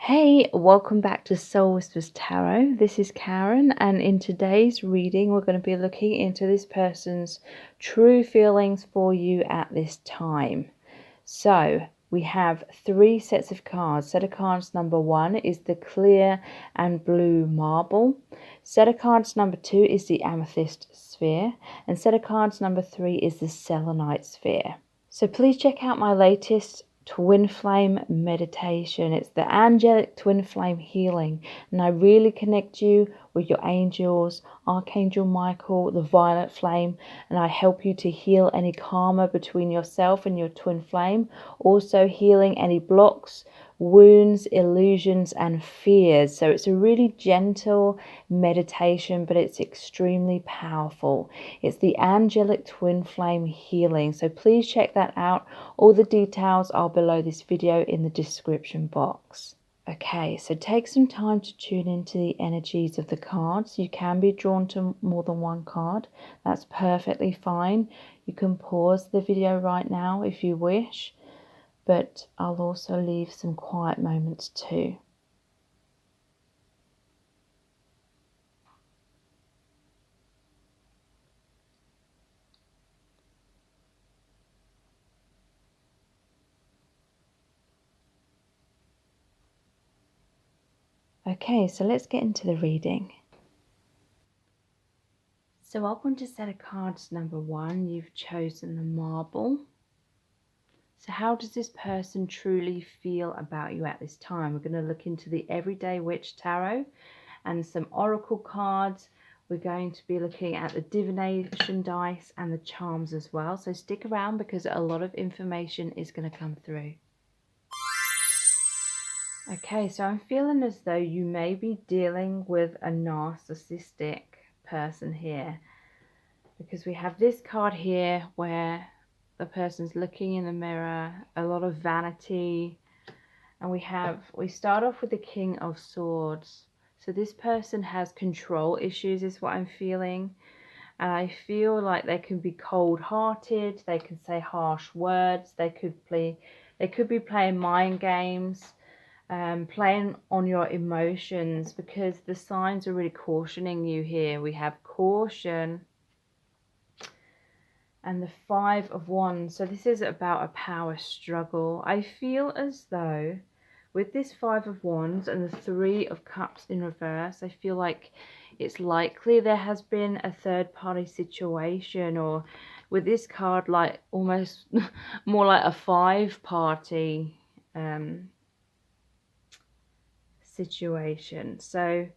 Hey, welcome back to Soul Whispers Tarot. This is Karen, and in today's reading, we're going to be looking into this person's true feelings for you at this time. So, we have 3 sets of cards. Set of cards number 1 is the clear and blue marble. Set of cards number 2 is the amethyst sphere. And set of cards number 3 is the selenite sphere. So please check out my latest twin flame meditation. It's the angelic twin flame healing, and I really connect you with your angels, Archangel Michael, the violet flame, and I help you to heal any karma between yourself and your twin flame, also healing any blocks, wounds, illusions and fears. So it's a really gentle meditation, but it's extremely powerful. It's the angelic twin flame healing, so please check that out. All the details are below this video in the description box. Okay, so take some time to tune into the energies of the cards. You can be drawn to more than one card. That's perfectly fine. You can pause the video right now if you wish, but I'll also leave some quiet moments too. Okay, so let's get into the reading. So welcome to set of cards number 1. You've chosen the marble. So how does this person truly feel about you at this time? We're going to look into the Everyday Witch Tarot and some oracle cards. We're going to be looking at the divination dice and the charms as well. So stick around because a lot of information is going to come through. Okay, so I'm feeling as though you may be dealing with a narcissistic person here, because we have this card here where the person's looking in the mirror, a lot of vanity, and we start off with the King of Swords. So this person has control issues is what I'm feeling, and I feel like they can be cold-hearted, they can say harsh words, they could be playing mind games, playing on your emotions, because the signs are really cautioning you here. We have caution and the 5 of Wands. So this is about a power struggle. I feel as though with this 5 of Wands and the 3 of Cups in reverse, I feel like it's likely there has been a third party situation, or with this card, like almost more like a 5-party situation. So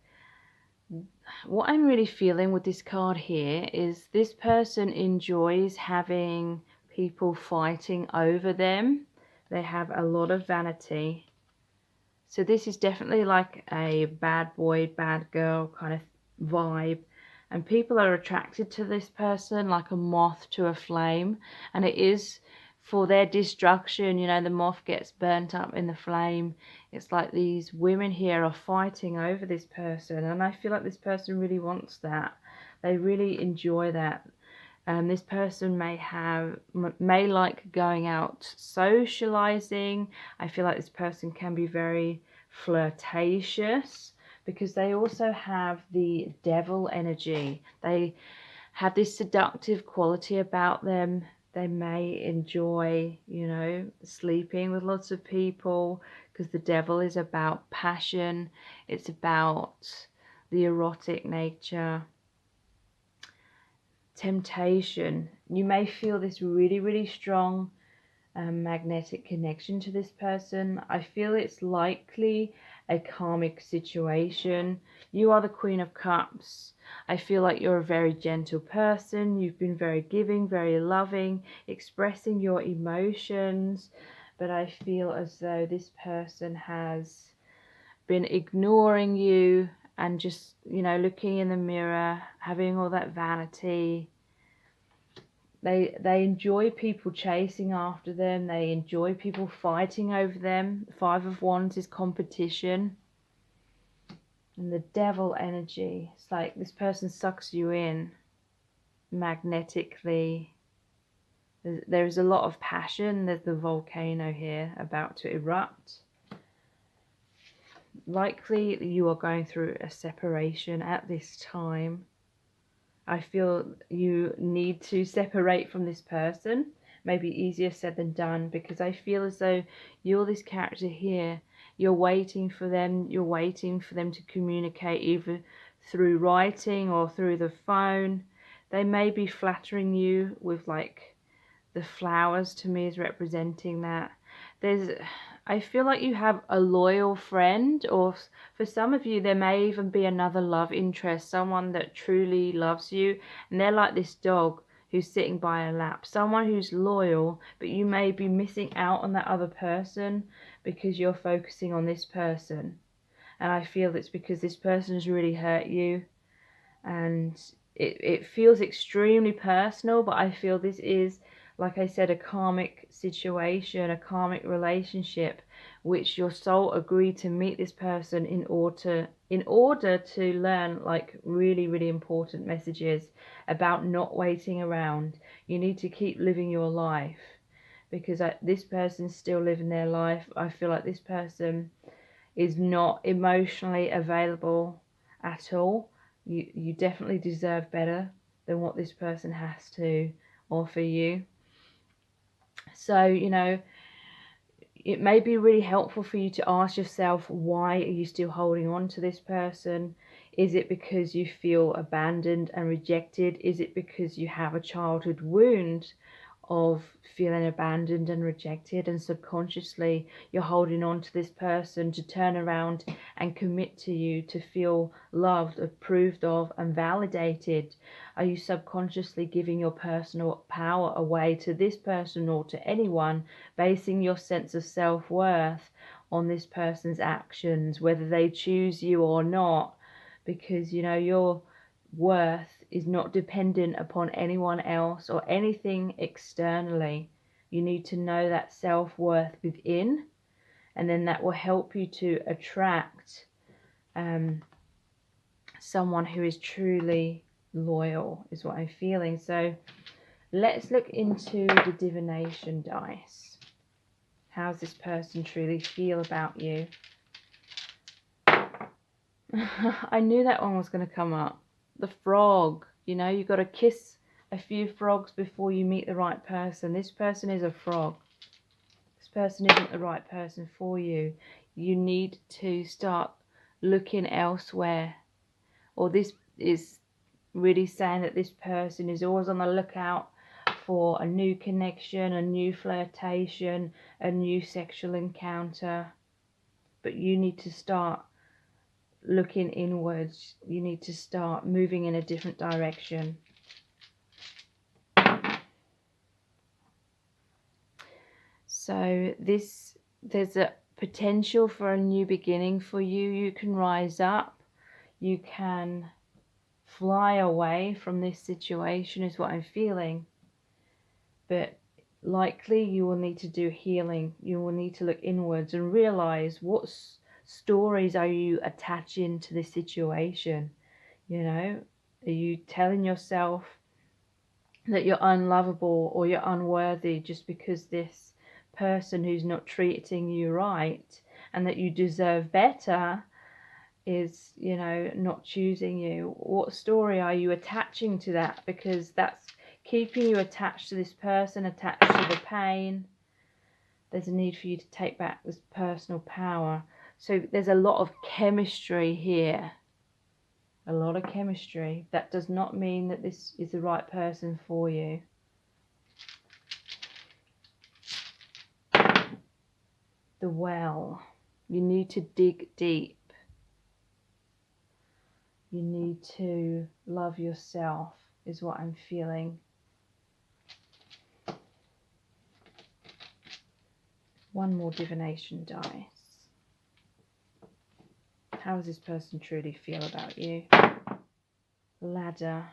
what I'm really feeling with this card here is this person enjoys having people fighting over them. They have a lot of vanity. So this is definitely like a bad boy, bad girl kind of vibe. And people are attracted to this person like a moth to a flame. And it is for their destruction. You know, the moth gets burnt up in the flame. It's like these women here are fighting over this person, and I feel like this person really wants that. They really enjoy that. This person may like going out socializing. I feel like this person can be very flirtatious because they also have the devil energy. They have this seductive quality about them. They may enjoy, you know, sleeping with lots of people, because the devil is about passion. It's about the erotic nature, temptation. You may feel this really, really strong magnetic connection to this person. I feel it's likely a karmic situation. You are the Queen of Cups. I feel like you're a very gentle person. You've been very giving, very loving, expressing your emotions. But I feel as though this person has been ignoring you and just, you know, looking in the mirror, having all that vanity. They enjoy people chasing after them. They enjoy people fighting over them. 5 of Wands is competition. And the devil energy, it's like this person sucks you in magnetically. There's a lot of passion. There's the volcano here about to erupt. Likely you are going through a separation at this time. I feel you need to separate from this person. Maybe easier said than done, because I feel as though you're this character here. You're waiting for them. You're waiting for them to communicate either through writing or through the phone. They may be flattering you with like the flowers. To me is representing that. I feel like you have a loyal friend, or for some of you there may even be another love interest, someone that truly loves you, and they're like this dog who's sitting by a lap, someone who's loyal, but you may be missing out on that other person because you're focusing on this person. And I feel it's because this person has really hurt you, and it feels extremely personal, but I feel this is, like I said, a karmic situation, a karmic relationship, which your soul agreed to meet this person in order to learn like really important messages about not waiting around. You need to keep living your life, because this person's still living their life. I feel like this person is not emotionally available at all. You definitely deserve better than what this person has to offer you. So, you know, it may be really helpful for you to ask yourself, why are you still holding on to this person? Is it because you feel abandoned and rejected? Is it because you have a childhood wound of feeling abandoned and rejected, and subconsciously you're holding on to this person to turn around and commit to you, to feel loved, approved of, and validated? Are you subconsciously giving your personal power away to this person or to anyone, basing your sense of self-worth on this person's actions, whether they choose you or not? Because, you know, your worth is not dependent upon anyone else or anything externally. You need to know that self-worth within, and then that will help you to attract someone who is truly loyal, is what I'm feeling. So let's look into the divination dice. How does this person truly feel about you? I knew that one was going to come up. The frog. You know, you've got to kiss a few frogs before you meet the right person. This person is a frog. This person isn't the right person for you. You need to start looking elsewhere. Or this is really saying that this person is always on the lookout for a new connection, a new flirtation, a new sexual encounter. But you need to start looking inwards. You need to start moving in a different direction. So there's a potential for a new beginning for you. You can rise up. You can fly away from this situation, is what I'm feeling. But likely you will need to do healing. You will need to look inwards and realize what stories are you attaching to this situation. You know, are you telling yourself that you're unlovable or you're unworthy just because this person who's not treating you right, and that you deserve better, is, you know, not choosing you? What story are you attaching to that? Because that's keeping you attached to this person, attached to the pain. There's a need for you to take back this personal power. So there's a lot of chemistry here. A lot of chemistry. That does not mean that this is the right person for you. The well. You need to dig deep. You need to love yourself, is what I'm feeling. One more divination dice. How does this person truly feel about you? Ladder.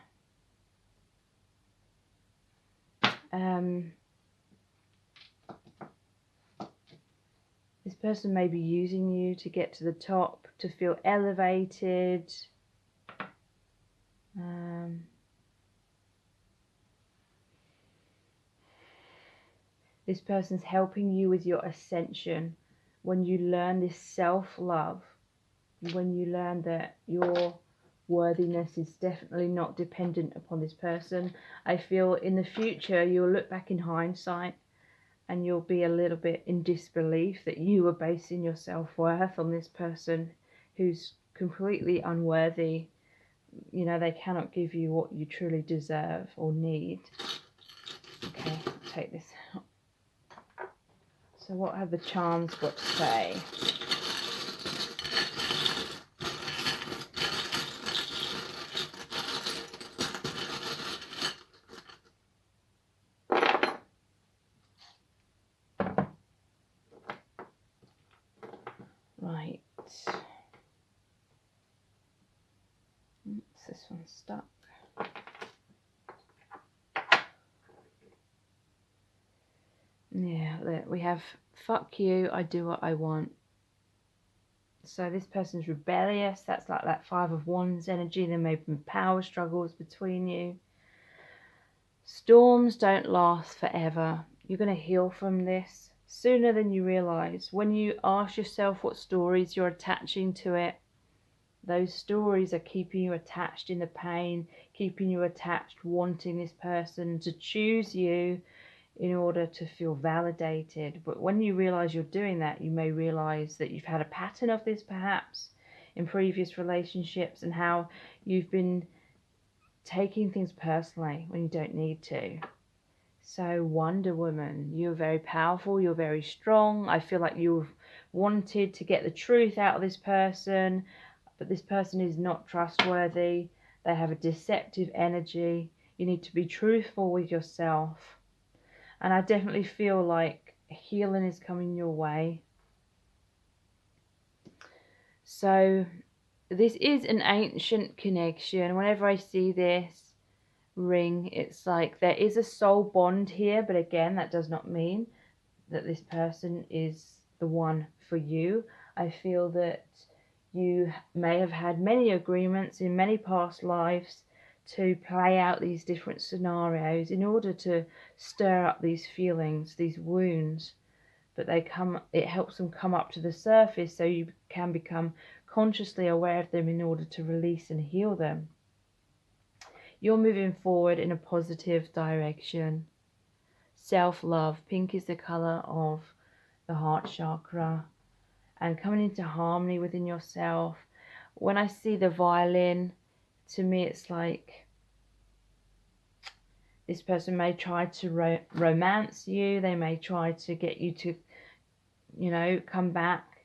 This person may be using you to get to the top, to feel elevated. This person's helping you with your ascension. When you learn this self-love, when you learn that your worthiness is definitely not dependent upon this person. I feel in the future you'll look back in hindsight and you'll be a little bit in disbelief that you were basing your self-worth on this person who's completely unworthy. You know, they cannot give you what you truly deserve or need. Okay, take this out. So what have the charms got to say? Right. Oops, this one's stuck. Yeah, look, we have fuck you, I do what I want. So this person's rebellious. That's like that Five of Wands energy. There may be power struggles between you. Storms don't last forever. You're going to heal from this sooner than you realize. When you ask yourself what stories you're attaching to it, those stories are keeping you attached in the pain, keeping you attached, wanting this person to choose you in order to feel validated. But when you realize you're doing that, you may realize that you've had a pattern of this perhaps in previous relationships, and how you've been taking things personally when you don't need to. So Wonder Woman, you're very powerful, you're very strong. I feel like you've wanted to get the truth out of this person, but this person is not trustworthy. They have a deceptive energy. You need to be truthful with yourself. And I definitely feel like healing is coming your way. So this is an ancient connection. Whenever I see this ring, it's like there is a soul bond here. But again, that does not mean that this person is the one for you. I feel that you may have had many agreements in many past lives to play out these different scenarios in order to stir up these feelings, these wounds, but it helps them come up to the surface so you can become consciously aware of them in order to release and heal them. You're moving forward in a positive direction. Self-love, pink is the color of the heart chakra, and coming into harmony within yourself. When I see the violin, to me it's like this person may try to romance you. They may try to get you to, come back.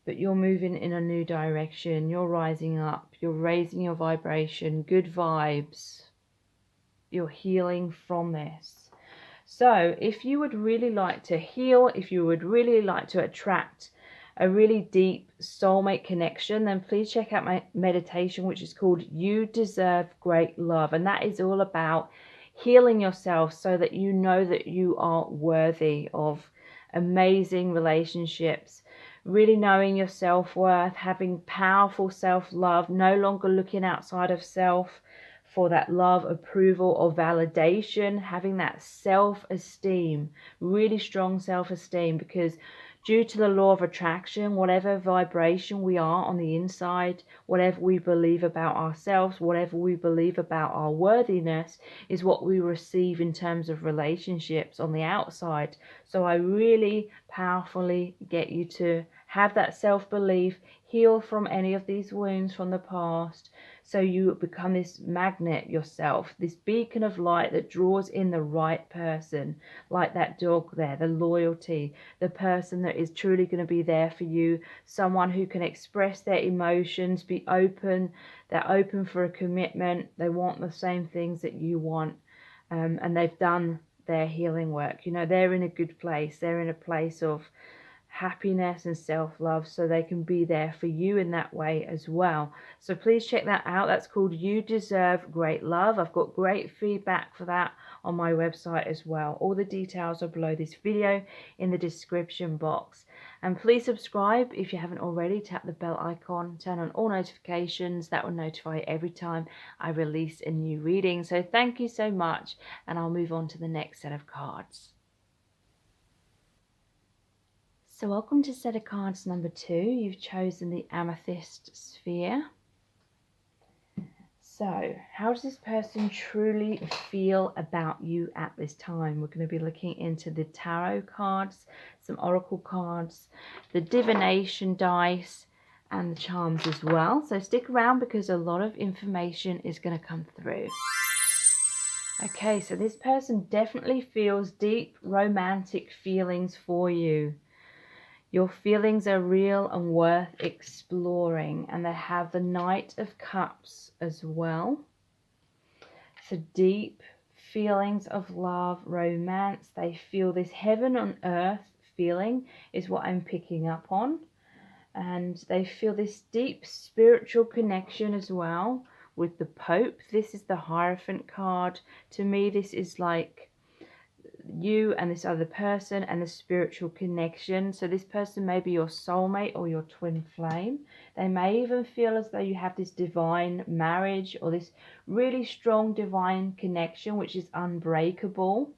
But you're moving in a new direction. You're rising up. You're raising your vibration. Good vibes. You're healing from this. So if you would really like to heal, if you would really like to attract a really deep soulmate connection, then please check out my meditation, which is called You Deserve Great Love. And that is all about healing yourself so that you know that you are worthy of amazing relationships, really knowing your self-worth, having powerful self-love, no longer looking outside of self for that love, approval, or validation, having that self-esteem, really strong self-esteem, because due to the law of attraction, whatever vibration we are on the inside, whatever we believe about ourselves, whatever we believe about our worthiness is what we receive in terms of relationships on the outside. So I really powerfully get you to have that self-belief, heal from any of these wounds from the past, so you become this magnet yourself, this beacon of light that draws in the right person, like that dog there, the loyalty, the person that is truly going to be there for you, someone who can express their emotions, be open, they're open for a commitment, they want the same things that you want, and they've done their healing work. They're in a good place, they're in a place of happiness and self-love, so they can be there for you in that way as well. So please check that out. That's called You Deserve Great Love. I've got great feedback for that on my website as well. All the details are below this video in the description box. And please subscribe if you haven't already. Tap the bell icon, turn on all notifications. That will notify you every time I release a new reading. So thank you so much, and I'll move on to the next set of cards. So welcome to set of cards number 2. You've chosen the Amethyst Sphere. So how does this person truly feel about you at this time? We're going to be looking into the tarot cards, some oracle cards, the divination dice, and the charms as well. So stick around because a lot of information is going to come through. Okay, so this person definitely feels deep romantic feelings for you. Your feelings are real and worth exploring, and they have the Knight of Cups as well. So deep feelings of love, romance. They feel this heaven on earth feeling is what I'm picking up on. And they feel this deep spiritual connection as well with the Pope. This is the Hierophant card. To me, this is like you and this other person and the spiritual connection. So this person may be your soulmate or your twin flame. They may even feel as though you have this divine marriage or this really strong divine connection which is unbreakable.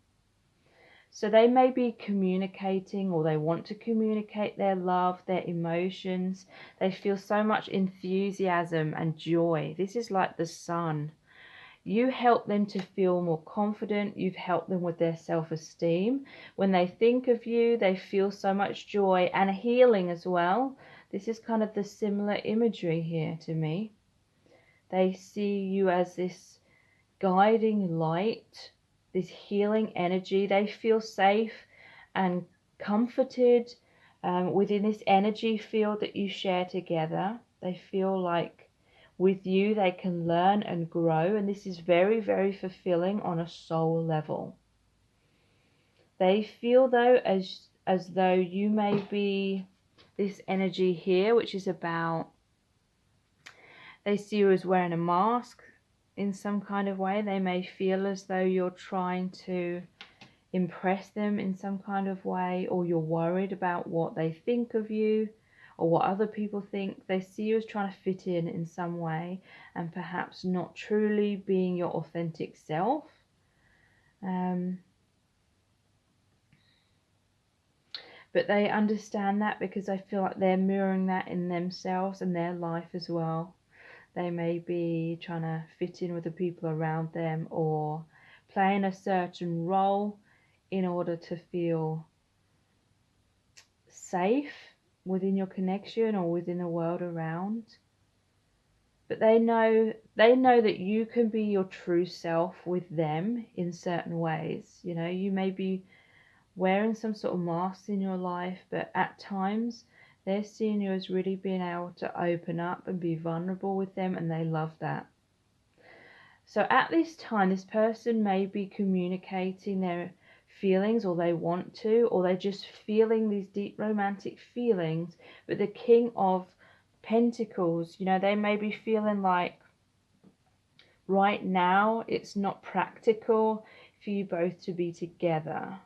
So they may be communicating, or they want to communicate their love, their emotions. They feel so much enthusiasm and joy. This is like the sun. You help them to feel more confident. You've helped them with their self-esteem. When they think of you, they feel so much joy and healing as well. This is kind of the similar imagery here to me. They see you as this guiding light, this healing energy. They feel safe and comforted within this energy field that you share together. They feel like with you they can learn and grow, and this is very, very fulfilling on a soul level. They feel though as though you may be this energy here, which is about, they see you as wearing a mask in some kind of way. They may feel as though you're trying to impress them in some kind of way, or you're worried about what they think of you or what other people think. They see you as trying to fit in some way and perhaps not truly being your authentic self. But they understand that because I feel like they're mirroring that in themselves and their life as well. They may be trying to fit in with the people around them or playing a certain role in order to feel safe within your connection or within the world around. But they know that you can be your true self with them in certain ways. You know, you may be wearing some sort of mask in your life, but at times they're seeing you as really being able to open up and be vulnerable with them, and they love that. So at this time, this person may be communicating their feelings, or they want to, or they're just feeling these deep romantic feelings. But the King of Pentacles, you know, they may be feeling like right now it's not practical for you both to be together.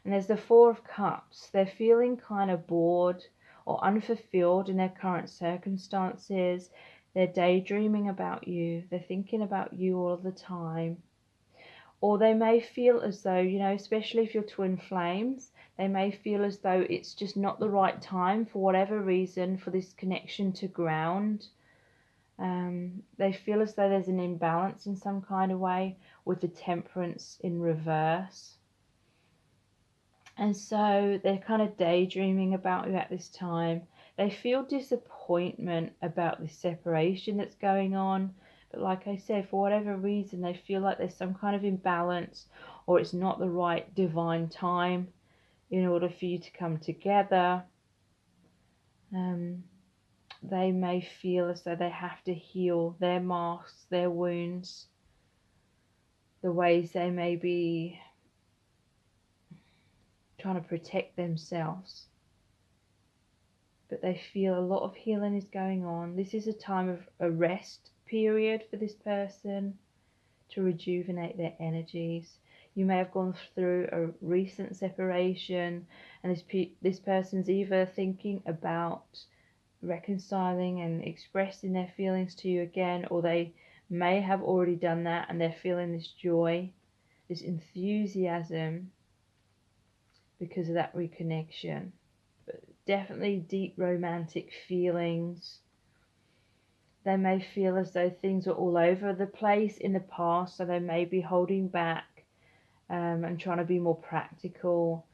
And there's the Four of Cups. They're feeling kind of bored or unfulfilled in their current circumstances. They're daydreaming about you. They're thinking about you all the time. Or they may feel as though, you know, especially if you're twin flames, they may feel as though it's just not the right time for whatever reason for this connection to ground. They feel as though there's an imbalance in some kind of way with the Temperance in reverse. And so they're kind of daydreaming about you at this time. They feel disappointment about the separation that's going on. But like I said, for whatever reason, they feel like there's some kind of imbalance, or it's not the right divine time in order for you to come together. They may feel as though they have to heal their masks, their wounds, the ways they may be trying to protect themselves. But they feel a lot of healing is going on. This is a time of a rest period for this person to rejuvenate their energies. You may have gone through a recent separation, and this person's either thinking about reconciling and expressing their feelings to you again, or they may have already done that and they're feeling this joy, this enthusiasm because of that reconnection. But definitely deep romantic feelings. They may feel as though things are all over the place in the past, so they may be holding back and trying to be more practical.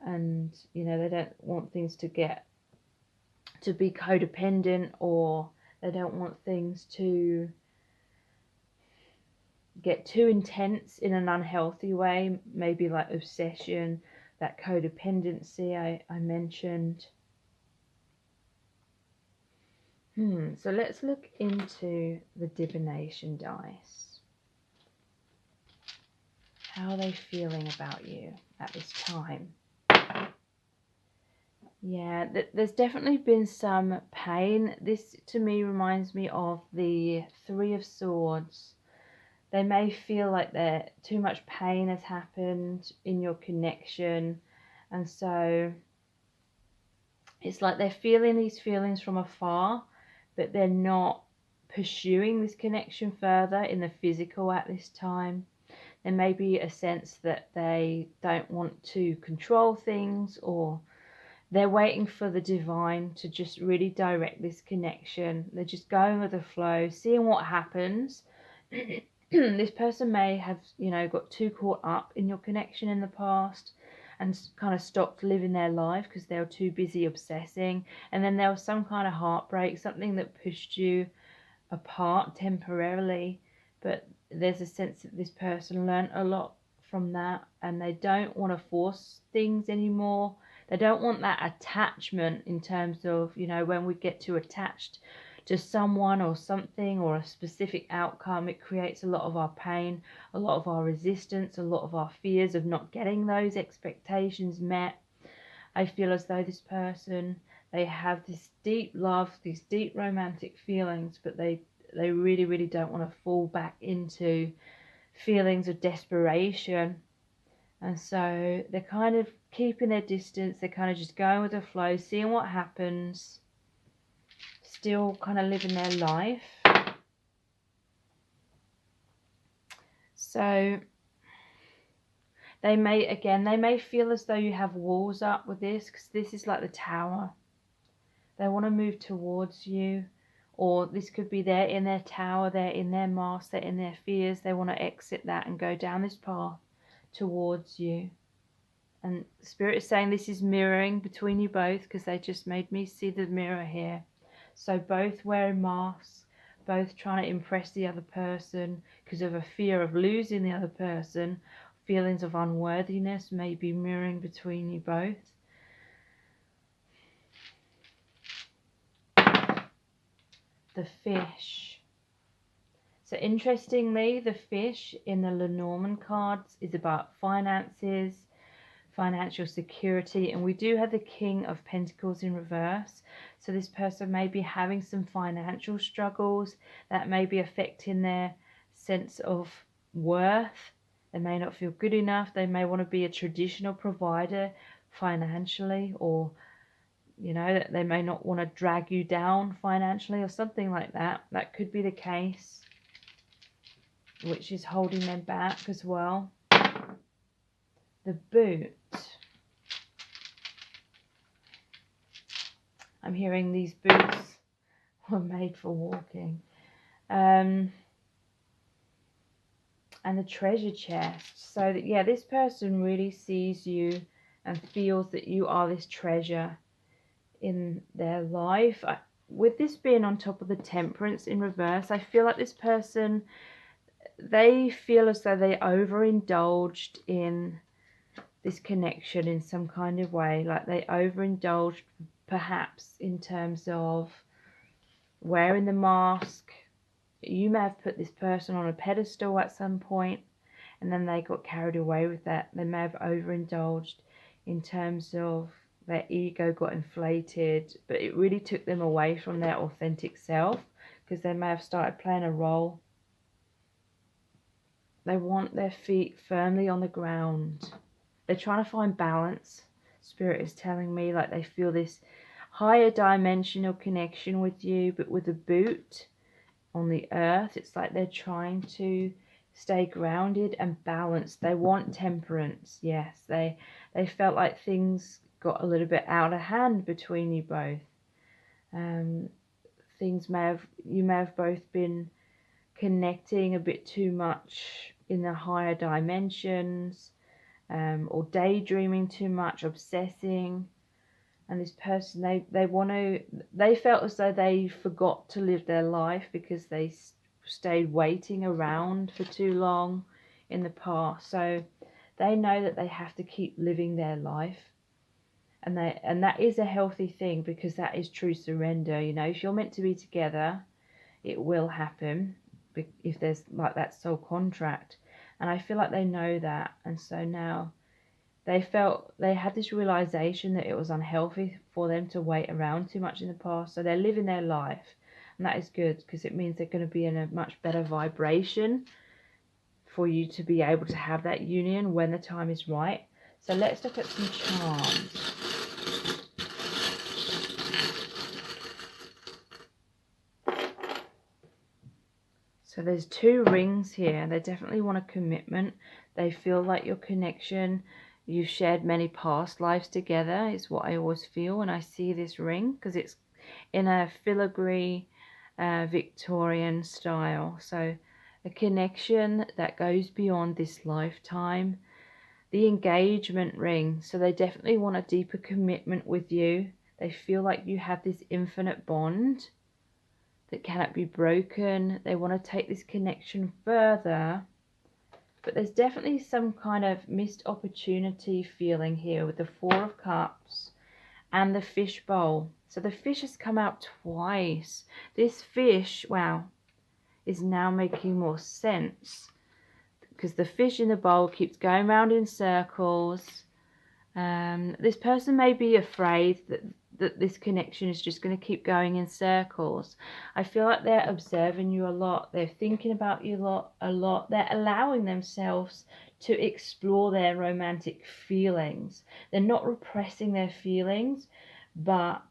And, you know, they don't want things to be codependent, or they don't want things to get too intense in an unhealthy way, maybe like obsession, that codependency I mentioned. So let's look into the divination dice. How are they feeling about you at this time? Yeah, there's definitely been some pain. This to me reminds me of the Three of Swords. They may feel like too much pain has happened in your connection, and so it's like they're feeling these feelings from afar, but they're not pursuing this connection further in the physical at this time. There may be a sense that they don't want to control things, or they're waiting for the divine to just really direct this connection. They're just going with the flow, seeing what happens. This person may have, you know, got too caught up in your connection in the past and kind of stopped living their life because they were too busy obsessing. And then there was some kind of heartbreak, something that pushed you apart temporarily. But there's a sense that this person learned a lot from that, and they don't want to force things anymore. They don't want that attachment in terms of, you know, when we get too attached to someone or something or a specific outcome, it creates a lot of our pain, a lot of our resistance, a lot of our fears of not getting those expectations met. I feel as though this person, they have this deep love, these deep romantic feelings, but they really, really don't want to fall back into feelings of desperation. And so they're kind of keeping their distance. They're kind of just going with the flow, seeing what happens, still kind of living their life. So they may feel as though you have walls up with this, because this is like the Tower. They want to move towards you, or this could be they're in their tower, they're in their mask, they're in their fears. They want to exit that and go down this path towards you. And Spirit is saying this is mirroring between you both, because they just made me see the mirror here. So both wearing masks, both trying to impress the other person because of a fear of losing the other person. Feelings of unworthiness may be mirroring between you both. The fish. So interestingly, the fish in the Lenormand cards is about finances, financial security, and we do have the King of Pentacles in reverse. So this person may be having some financial struggles that may be affecting their sense of worth. They may not feel good enough. They may want to be a traditional provider financially, or you know, they may not want to drag you down financially or something like that. That could be the case, which is holding them back as well. The Boot. I'm hearing these boots were made for walking. And the Treasure Chest. So that, yeah, this person really sees you and feels that you are this treasure in their life. With this being on top of the Temperance in reverse, I feel like this person, they feel as though they overindulged in this connection in some kind of way. Like they overindulged perhaps in terms of wearing the mask. You may have put this person on a pedestal at some point, and then they got carried away with that. They may have overindulged in terms of their ego got inflated, but it really took them away from their authentic self, because they may have started playing a role. They want their feet firmly on the ground. They're trying to find balance. Spirit is telling me like they feel this higher dimensional connection with you, but with a boot on the earth, it's like they're trying to stay grounded and balanced. They want temperance. Yes, they felt like things got a little bit out of hand between you both. You may have both been connecting a bit too much in the higher dimensions, or daydreaming too much, obsessing. And this person, they felt as though they forgot to live their life because they stayed waiting around for too long in the past. So they know that they have to keep living their life. And that is a healthy thing, because that is true surrender. You know, if you're meant to be together, it will happen if there's like that soul contract. And I feel like they know that. And so now they had this realization that it was unhealthy for them to wait around too much in the past. So they're living their life. And that is good, because it means they're going to be in a much better vibration for you to be able to have that union when the time is right. So let's look at some charms. So there's 2 rings here. They definitely want a commitment. They feel like your connection, you've shared many past lives together, is what I always feel when I see this ring, because it's in a filigree Victorian style. So a connection that goes beyond this lifetime. The engagement ring. So they definitely want a deeper commitment with you. They feel like you have this infinite bond that cannot be broken. They want to take this connection further, but there's definitely some kind of missed opportunity feeling here with the 4 of Cups and the fish bowl. So the fish has come out twice. This fish, wow, is now making more sense, because the fish in the bowl keeps going round in circles. This person may be afraid that this connection is just going to keep going in circles. I feel like they're observing you a lot. They're thinking about you a lot. They're allowing themselves to explore their romantic feelings. They're not repressing their feelings, but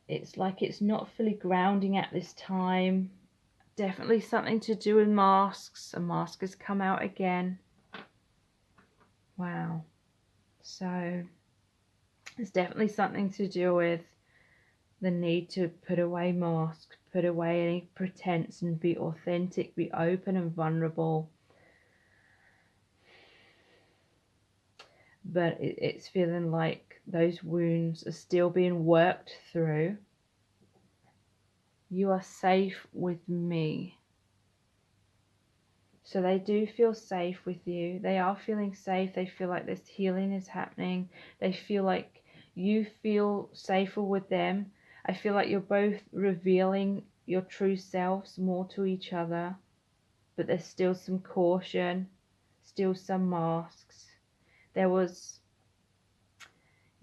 it's like it's not fully grounding at this time. Definitely something to do with masks. A mask has come out again. Wow. So it's definitely something to do with the need to put away masks, put away any pretense, and be authentic, be open and vulnerable. But it's feeling like those wounds are still being worked through. You are safe with me. So they do feel safe with you. They are feeling safe. They feel like this healing is happening. They feel like you feel safer with them. I feel like you're both revealing your true selves more to each other. But there's still some caution, still some masks. There was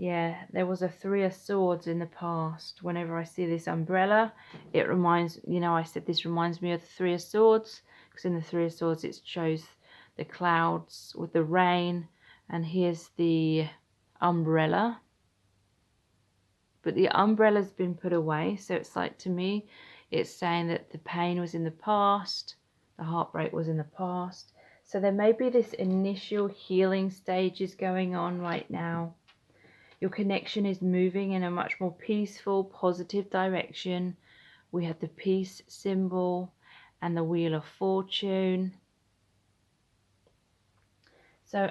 a 3 of Swords in the past. Whenever I see this umbrella, it reminds, I said this reminds me of the 3 of Swords, because in the 3 of Swords it shows the clouds with the rain, and here's the umbrella. But the umbrella's been put away, so it's like, to me, it's saying that the pain was in the past, the heartbreak was in the past. So there may be this initial healing stages going on right now. Your connection is moving in a much more peaceful, positive direction. We have the peace symbol and the Wheel of Fortune. So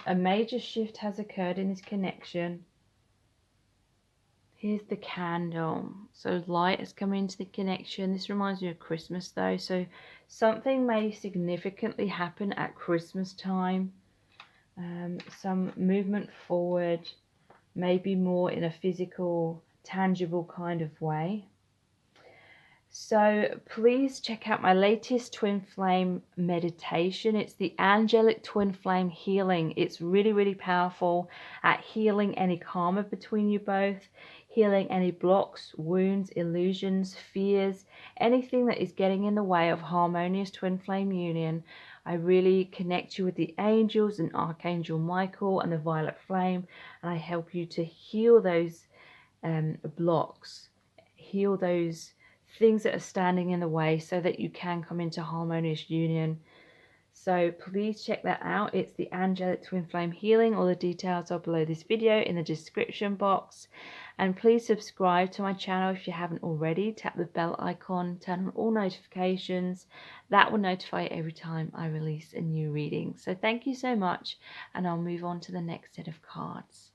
a major shift has occurred in this connection. Here's the candle. So light has come into the connection. This reminds me of Christmas though. So something may significantly happen at Christmas time. Some movement forward, maybe more in a physical, tangible kind of way. So please check out my latest twin flame meditation. It's the Angelic Twin Flame Healing. It's really, really powerful at healing any karma between you both, healing any blocks, wounds, illusions, fears, anything that is getting in the way of harmonious twin flame union. I really connect you with the angels and Archangel Michael and the violet flame, and I help you to heal those blocks, heal those things that are standing in the way, so that you can come into harmonious union. So please check that out. It's the Angelic Twin Flame Healing. All the details are below this video in the description box. And please subscribe to my channel if you haven't already. Tap the bell icon, turn on all notifications. That will notify you every time I release a new reading. So thank you so much, and I'll move on to the next set of cards.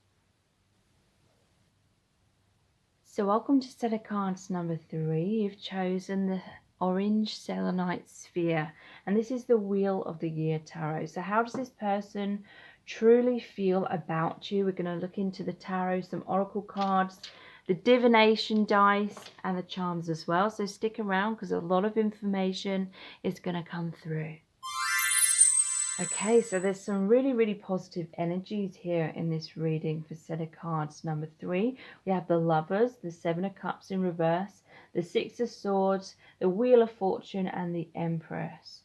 So welcome to set of cards number 3. You've chosen the orange selenite sphere, and this is the Wheel of the Year tarot. So how does this person truly feel about you? We're going to look into the tarot, some oracle cards, the divination dice, and the charms as well. So stick around because a lot of information is going to come through. Okay, so there's some really positive energies here in this reading for set of cards number 3. We have the Lovers, the Seven of Cups in reverse, the Six of Swords, the Wheel of Fortune, and the Empress.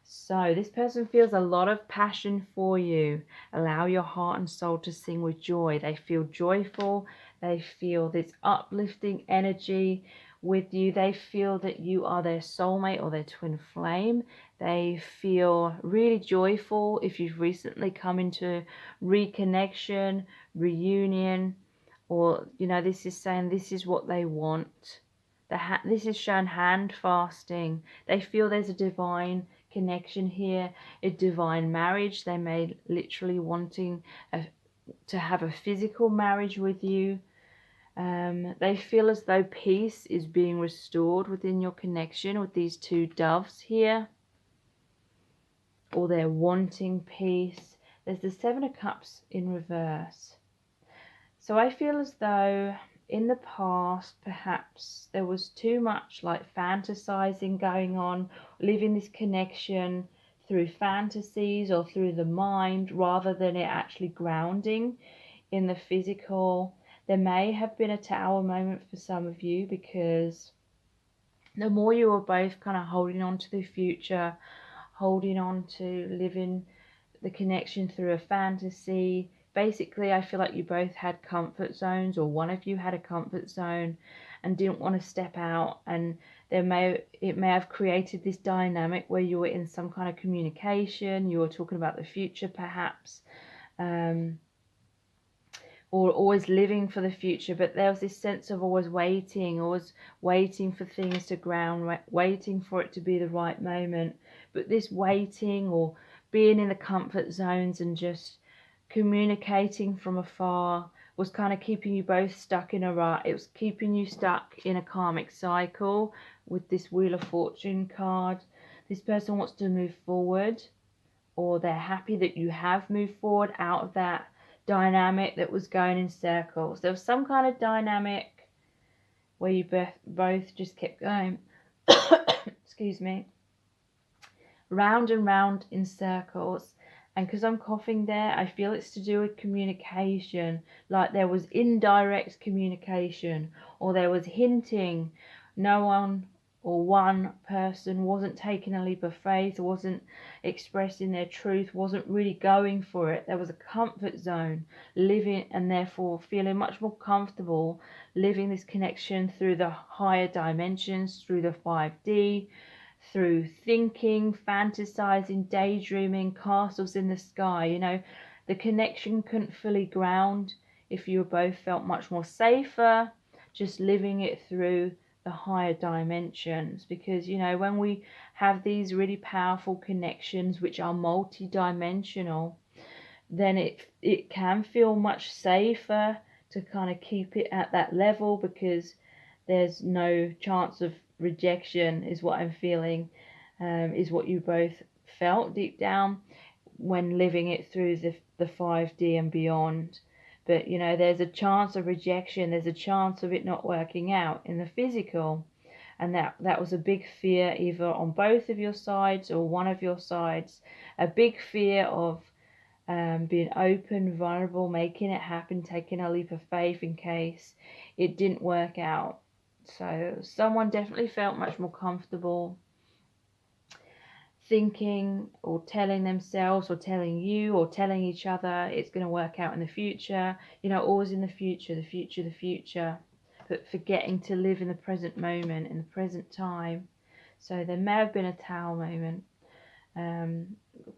So this person feels a lot of passion for you. Allow your heart and soul to sing with joy. They feel joyful. They feel this uplifting energy with you. They feel that you are their soulmate or their twin flame. They feel really joyful if you've recently come into reconnection, reunion, or, you know, this is saying this is what they want. This is shown hand fasting. They feel there's a divine connection here, a divine marriage. They may literally wanting to have a physical marriage with you. They feel as though peace is being restored within your connection with these two doves here, or they're wanting peace. There's the Seven of Cups in reverse. So I feel as though in the past perhaps there was too much like fantasizing going on, living this connection through fantasies or through the mind rather than it actually grounding in the physical. There may have been a tower moment for some of you, because the more you were both kind of holding on to the future, holding on to living the connection through a fantasy. Basically, I feel like you both had comfort zones, or one of you had a comfort zone and didn't want to step out, and it may have created this dynamic where you were in some kind of communication, you were talking about the future perhaps, or always living for the future, but there was this sense of always waiting for things to ground, waiting for it to be the right moment. But this waiting or being in the comfort zones and just communicating from afar was kind of keeping you both stuck in a rut. It was keeping you stuck in a karmic cycle with this Wheel of Fortune card. This person wants to move forward, or they're happy that you have moved forward out of that dynamic that was going in circles. There was some kind of dynamic where you both just kept going excuse me, round and round in circles. And because I'm coughing there, I feel it's to do with communication, like there was indirect communication, or there was hinting. No one or one person wasn't taking a leap of faith, wasn't expressing their truth, wasn't really going for it. There was a comfort zone living, and therefore feeling much more comfortable living this connection through the higher dimensions, through the 5D, through thinking, fantasizing, daydreaming, castles in the sky. You know, the connection couldn't fully ground if you both felt much more safer just living it through the higher dimensions. Because, you know, when we have these really powerful connections which are multi-dimensional, then it can feel much safer to kind of keep it at that level, because there's no chance of rejection, is what I'm feeling, is what you both felt deep down when living it through the 5D and beyond. But, you know, there's a chance of rejection, there's a chance of it not working out in the physical. And that was a big fear, either on both of your sides or one of your sides. A big fear of being open, vulnerable, making it happen, taking a leap of faith in case it didn't work out. So someone definitely felt much more comfortable thinking or telling themselves or telling you or telling each other it's going to work out in the future. You know, always in the future, the future, the future. But forgetting to live in the present moment, in the present time. So there may have been a Tower moment.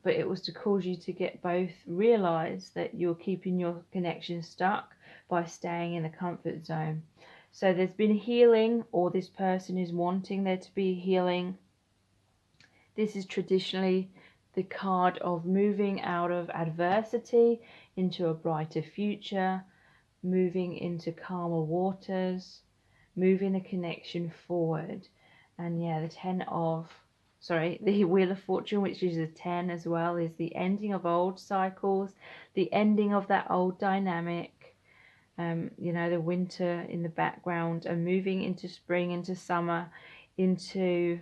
But it was to cause you to get both realize that you're keeping your connection stuck by staying in the comfort zone. So there's been healing, or this person is wanting there to be healing. This is traditionally the card of moving out of adversity into a brighter future, moving into calmer waters, moving the connection forward. And yeah, the Wheel of Fortune, which is a 10 as well, is the ending of old cycles, the ending of that old dynamic. The winter in the background, and moving into spring, into summer, into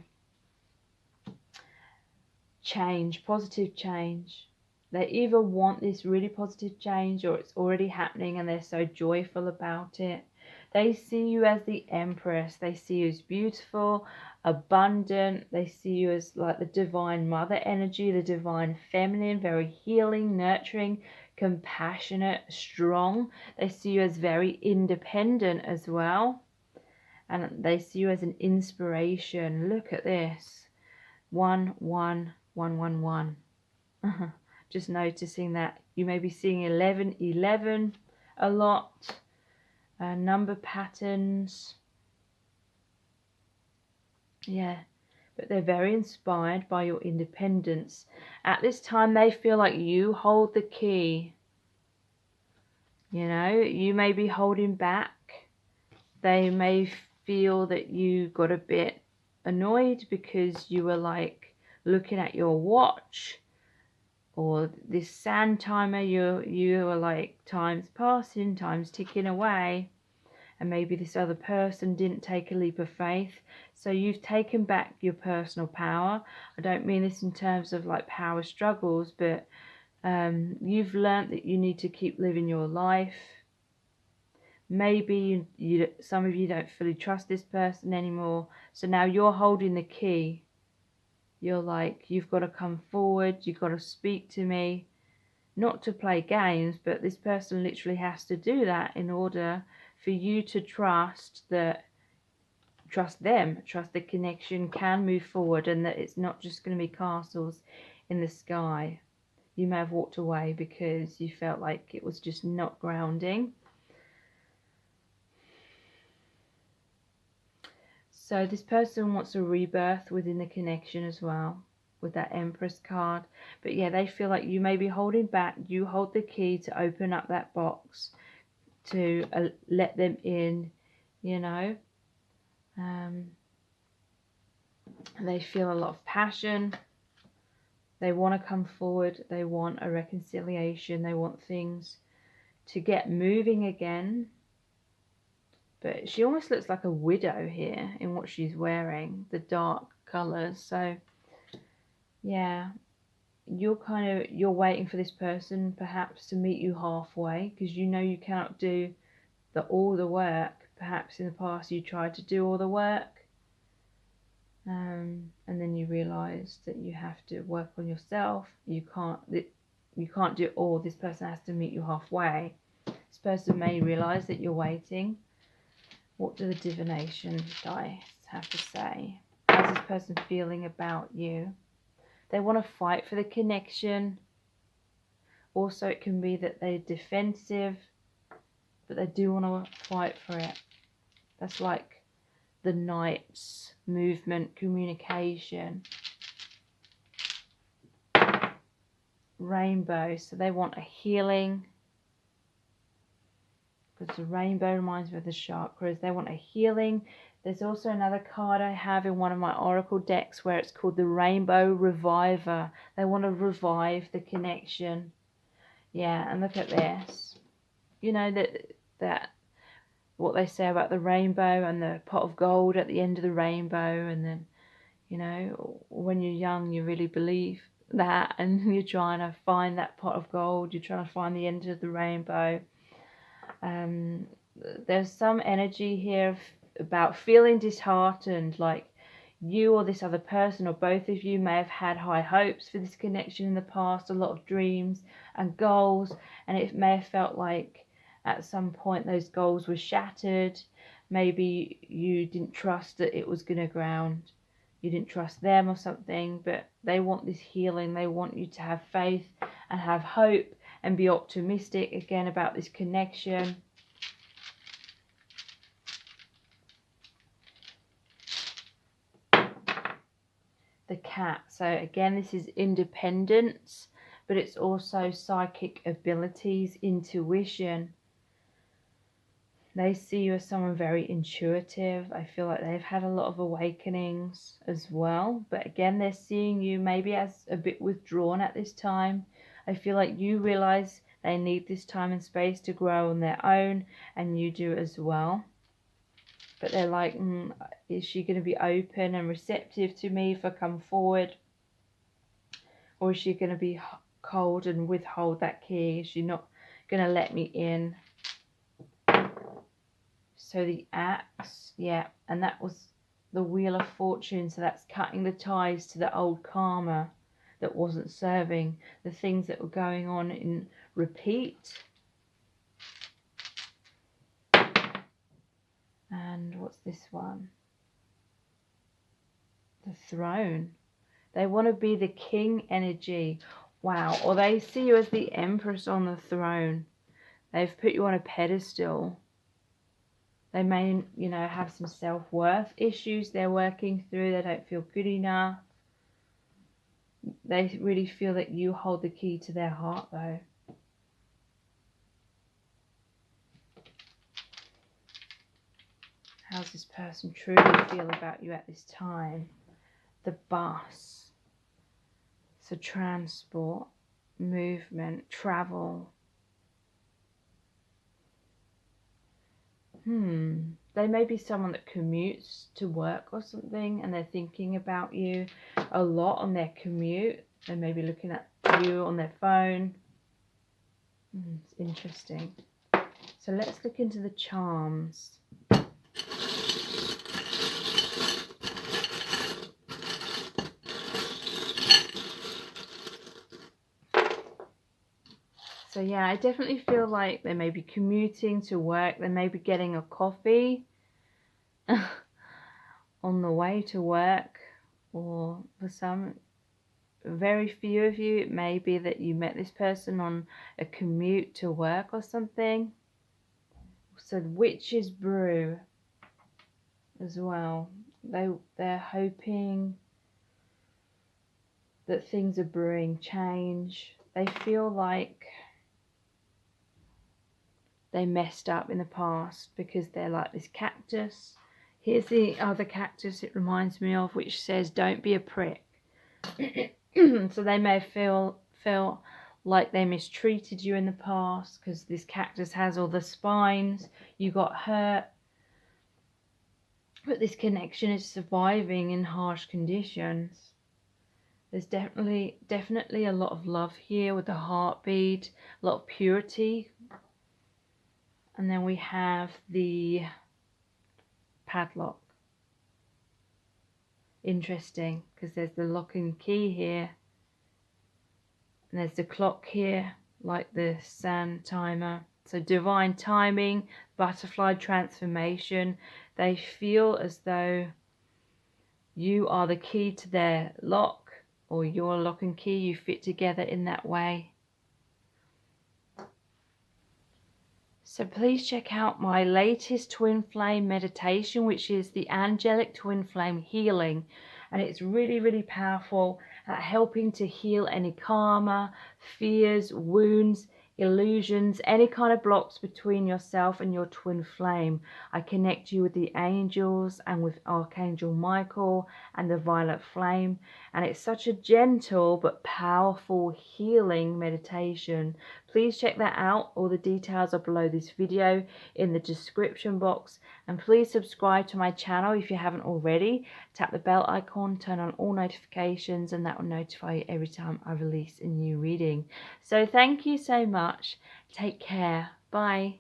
change, positive change. They either want this really positive change, or it's already happening and they're so joyful about it. They see you as the Empress. They see you as beautiful, abundant. They see you as like the divine mother energy, the divine feminine, very healing, nurturing, compassionate, strong. They see you as very independent as well. And they see you as an inspiration. Look at this. 1 1 1 1 1. Just noticing that you may be seeing 11 11 a lot. Number patterns. Yeah, but they're very inspired by your independence. At this time, they feel like you hold the key. You may be holding back. They may feel that you got a bit annoyed because you were like looking at your watch, or this sand timer. You were like, time's passing, time's ticking away. And maybe this other person didn't take a leap of faith. So you've taken back your personal power. I don't mean this in terms of like power struggles, but you've learned that you need to keep living your life. Maybe some of you don't fully trust this person anymore. So now you're holding the key. You're like, you've got to come forward. You've got to speak to me. Not to play games, but this person literally has to do that in order for you to trust them, trust the connection can move forward, and that it's not just going to be castles in the sky. You may have walked away because you felt like it was just not grounding. So this person wants a rebirth within the connection as well, with that Empress card. But yeah, they feel like you may be holding back. You hold the key to open up that box, to let them in, They feel a lot of passion. They want to come forward. They want a reconciliation. They want things to get moving again. But she almost looks like a widow here in what she's wearing, the dark colours. So yeah, you're waiting for this person perhaps to meet you halfway, because you cannot do all the work. Perhaps in the past you tried to do all the work, and then you realise that you have to work on yourself. You can't do it all. This person has to meet you halfway. This person may realise that you're waiting. What do the divination dice have to say? How's this person feeling about you? They want to fight for the connection. Also, it can be that they're defensive, but they do want to fight for it. That's like the Knight's movement, communication. Rainbow, so they want a healing, because the rainbow reminds me of the chakras. They want a healing. There's also another card I have in one of my oracle decks where it's called the Rainbow Reviver. They want to revive the connection. Yeah, and look at this. That what they say about the rainbow and the pot of gold at the end of the rainbow, and then when you're young you really believe that, and you're trying to find that pot of gold, you're trying to find the end of the rainbow. There's some energy here about feeling disheartened, like you or this other person, or both of you, may have had high hopes for this connection in the past, a lot of dreams and goals, and it may have felt like at some point those goals were shattered. Maybe you didn't trust that it was going to ground. you didn't trust them or something, but they want this healing. They want you to have faith and have hope and be optimistic again about this connection. The cat. So again, this is independence, but it's also psychic abilities, intuition. They see you as someone very intuitive. I feel like they've had a lot of awakenings as well. But again, they're seeing you maybe as a bit withdrawn at this time. I feel like you realize they need this time and space to grow on their own, and you do as well. But they're like, is she going to be open and receptive to me if I come forward? Or is she going to be cold and withhold that key? Is she not going to let me in? So the axe, yeah, and that was the Wheel of Fortune. So that's cutting the ties to the old karma that wasn't serving, the things that were going on in repeat. And what's this one? The Throne. They want to be the king energy. Wow. Or they see you as the empress on the throne. They've put you on a pedestal. They may, have some self-worth issues they're working through. They don't feel good enough. They really feel that you hold the key to their heart, though. How's this person truly feel about you at this time? The Bus. So transport, movement, travel. They may be someone that commutes to work or something, and they're thinking about you a lot on their commute. They may be looking at you on their phone. It's interesting. So let's look into the charms. So yeah, I definitely feel like they may be commuting to work. They may be getting a coffee on the way to work, or for some, very few of you, it may be that you met this person on a commute to work or something. So the Witch's Brew as well. They're hoping that things are brewing change. They feel like they messed up in the past because they're like this cactus. Here's the other cactus it reminds me of, which says, don't be a prick. So they may feel like they mistreated you in the past because this cactus has all the spines. You got hurt. But this connection is surviving in harsh conditions. There's definitely a lot of love here with the heartbeat, a lot of purity. And then we have the padlock. Interesting, because there's the lock and key here. And there's the clock here, like the sand timer. So divine timing, butterfly transformation. They feel as though you are the key to their lock, or your lock and key. You fit together in that way. So please check out my latest twin flame meditation, which is the Angelic Twin Flame Healing. And it's really, really powerful at helping to heal any karma, fears, wounds, illusions, any kind of blocks between yourself and your twin flame. I connect you with the angels and with Archangel Michael and the violet flame. And it's such a gentle but powerful healing meditation. Please check that out. All the details are below this video in the description box. And please subscribe to my channel if you haven't already. Tap the bell icon, turn on all notifications, and that will notify you every time I release a new reading. So thank you so much. Take care. Bye.